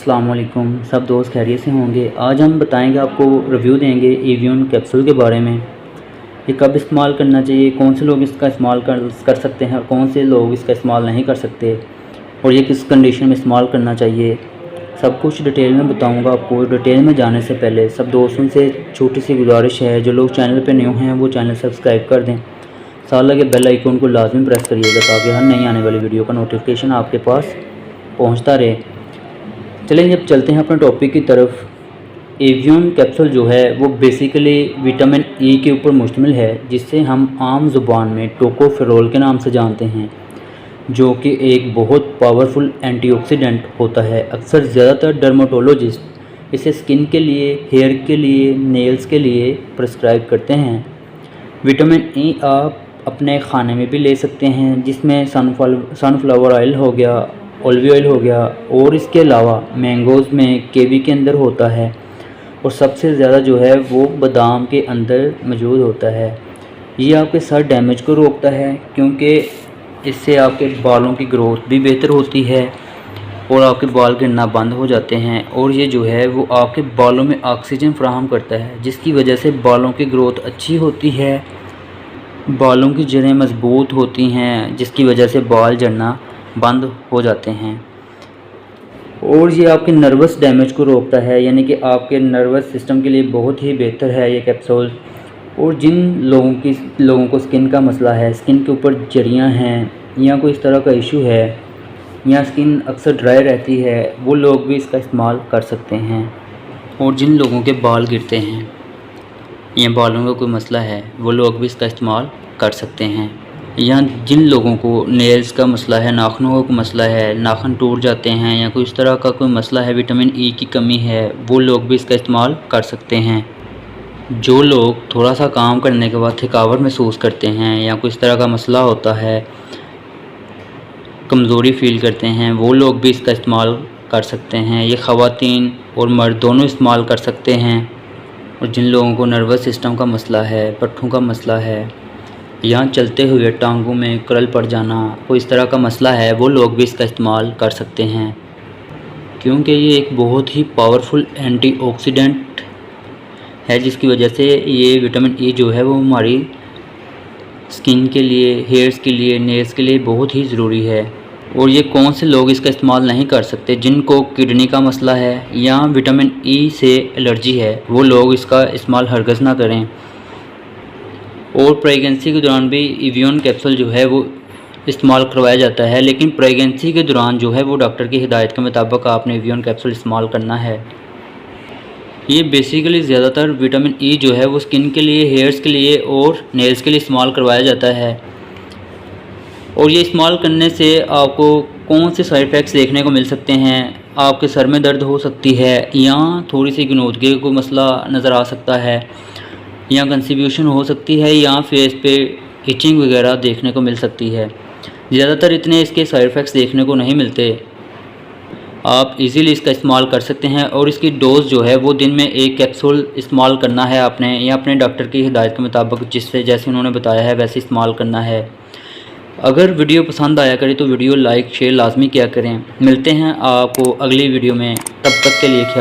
अस्सलाम वालेकुम, सब दोस्त खैरियत से होंगे। आज हम बताएंगे, आपको रिव्यू देंगे एवियन कैप्सूल के बारे में। ये कब इस्तेमाल करना चाहिए, कौन से लोग इसका इस्तेमाल कर सकते हैं और कौन से लोग इसका इस्तेमाल नहीं कर सकते, और ये किस कंडीशन में इस्तेमाल करना चाहिए, सब कुछ डिटेल में बताऊंगा आपको। डिटेल में जाने से पहले सब दोस्तों से छोटी सी गुजारिश है, जो लोग चैनल पर न्यू हैं वो चैनल सब्सक्राइब कर दें, साथ लगे बेल आइकन को लाजमी प्रेस करिएगा ताकि हर नई आने वाली वीडियो का नोटिफिकेशन आपके पास पहुंचता रहे। चलें, अब चलते हैं अपने टॉपिक की तरफ। एवियन कैप्सूल जो है वो बेसिकली विटामिन ई के ऊपर मुश्तमिल है, जिससे हम आम ज़ुबान में टोकोफेरोल के नाम से जानते हैं, जो कि एक बहुत पावरफुल एंटीऑक्सीडेंट होता है। अक्सर ज़्यादातर डर्मेटोलॉजिस्ट इसे स्किन के लिए, हेयर के लिए, नेल्स के लिए प्रिस्क्राइब करते हैं। विटामिन ई आप अपने खाने में भी ले सकते हैं, जिसमें सनफ्लावर ऑयल हो गया, ऑलिव ऑयल हो गया, और इसके अलावा मैंगोज़ में, कीवी के अंदर होता है, और सबसे ज़्यादा जो है वो बादाम के अंदर मौजूद होता है। ये आपके सर डैमेज को रोकता है, क्योंकि इससे आपके बालों की ग्रोथ भी बेहतर होती है और आपके बाल गिरना बंद हो जाते हैं। और ये जो है वो आपके बालों में ऑक्सीजन फराहम करता है, जिसकी वजह से बालों की ग्रोथ अच्छी होती है, बालों की जड़ें मजबूत होती हैं, जिसकी वजह से बाल झड़ना बंद हो जाते हैं। और ये आपके नर्वस डैमेज को रोकता है, यानी कि आपके नर्वस सिस्टम के लिए बहुत ही बेहतर है ये कैप्सूल। और जिन लोगों को स्किन का मसला है, स्किन के ऊपर झुर्रियाँ हैं या कोई इस तरह का इशू है, या स्किन अक्सर ड्राई रहती है, वो लोग भी इसका इस्तेमाल कर सकते हैं। और जिन लोगों के बाल गिरते हैं या बालों का कोई मसला है, वो लोग भी इसका इस्तेमाल कर सकते हैं। या जिन लोगों को नेल्स का मसला है, नाखूनों का मसला है, नाखून टूट जाते हैं, या कोई इस तरह का कोई मसला है, विटामिन ई की कमी है, वो लोग भी इसका इस्तेमाल कर सकते हैं। जो लोग थोड़ा सा काम करने के बाद थकावट महसूस करते हैं, या कोई इस तरह का मसला होता है, कमज़ोरी फील करते हैं, वो लोग भी इसका इस्तेमाल कर सकते हैं। ये ख़वातीन और मर्द दोनों इस्तेमाल कर सकते हैं। और जिन लोगों को नर्वस सिस्टम का मसला है, पट्ठों का मसला है, या चलते हुए टांगों में करल पड़ जाना, कोई इस तरह का मसला है, वो लोग भी इसका इस्तेमाल कर सकते हैं, क्योंकि ये एक बहुत ही पावरफुल एंटीऑक्सीडेंट है, जिसकी वजह से ये विटामिन ई जो है वो हमारी स्किन के लिए, हेयर्स के लिए, नेल्स के लिए बहुत ही ज़रूरी है। और ये कौन से लोग इसका इस्तेमाल नहीं कर सकते? जिनको किडनी का मसला है या विटामिन ई से एलर्जी है, वो लोग इसका इस्तेमाल हरगिज़ ना करें। और प्रेगनेंसी के दौरान भी एवियन कैप्सूल जो है वो इस्तेमाल करवाया जाता है, लेकिन प्रेगनेंसी के दौरान जो है वो डॉक्टर की हिदायत के मुताबिक आपने एवियन कैप्सूल इस्तेमाल करना है। ये बेसिकली ज़्यादातर विटामिन ई जो है वो स्किन के लिए, हेयर्स के लिए और नेल्स के लिए इस्तेमाल करवाया जाता है। और ये इस्तेमाल करने से आपको कौन से साइड इफ़ेक्ट्स देखने को मिल सकते हैं? आपके सर में दर्द हो सकती है, या थोड़ी सी गनोदगी का मसला नज़र आ सकता है, या कंस्टिपेशन हो सकती है, या फेस पे इचिंग वगैरह देखने को मिल सकती है। ज़्यादातर इतने इसके साइड इफ़ेक्ट्स देखने को नहीं मिलते। आप इजीली इसका इस्तेमाल कर सकते हैं। और इसकी डोज़ जो है वो दिन में 1 कैप्सूल इस्तेमाल करना है आपने, या अपने डॉक्टर की हिदायत के मुताबिक जैसे उन्होंने बताया है वैसे इस्तेमाल करना है। अगर वीडियो पसंद आया करे तो वीडियो लाइक शेयर लाजमी किया करें। मिलते हैं आपको अगली वीडियो में, तब तक के लिए ख्याल।